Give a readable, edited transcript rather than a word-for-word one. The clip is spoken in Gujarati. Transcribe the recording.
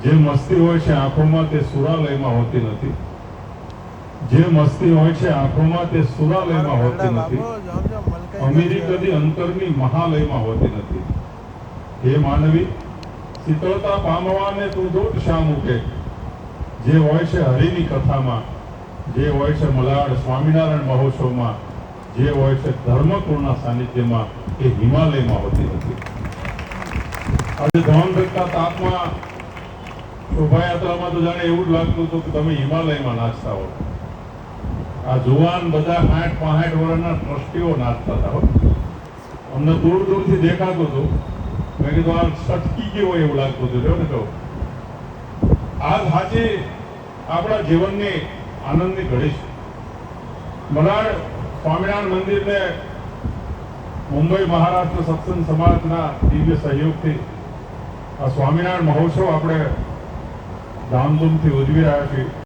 જે મસ્તી હોય છે આંખોમાં તે સુરાલયમાં હોતી નથી. જે મસ્તી હોય છે આંખોમાં તે સુરાલયમાં હોતી નથી. અમીરી કદી અંતરની મહાલયમાં હોતી નથી. હે માનવી, શીતળતા પામવાને તું દોટ શા મૂકે? જે હોય છે હરિની કથામાં, જે હોય છે મલાડ સ્વામિનારાયણ મહોત્સવમાં, જે હોય છે ધર્મકુળના સાનિધ્યમાં, એ હિમાલયમાં હોતી નથી. આજે ધન ભેગતા તાપમાં શોભાયાત્રામાં તો જાણે એવું જ લાગતું હતું કે તમે હિમાલયમાં નાચતા હો. આ જુવાન બધા 60-65 વર્ષના ટ્રસ્ટીઓ નાચતા હતા. અમને દૂર દૂરથી દેખાતું હતું. મેં કીધું આ છટકી ગયો હોય એવું લાગતું હતું. જો ને કહું, આ સાચી આપણા જીવનની આનંદની ઘડી છે. મલાડ સ્વામિનારાયણ મંદિરને મુંબઈ મહારાષ્ટ્ર સત્સંગ સમાજના દિવ્ય સહયોગથી આ સ્વામિનારાયણ મહોત્સવ આપણે ધામધૂમથી ઉજવી રહ્યા છીએ.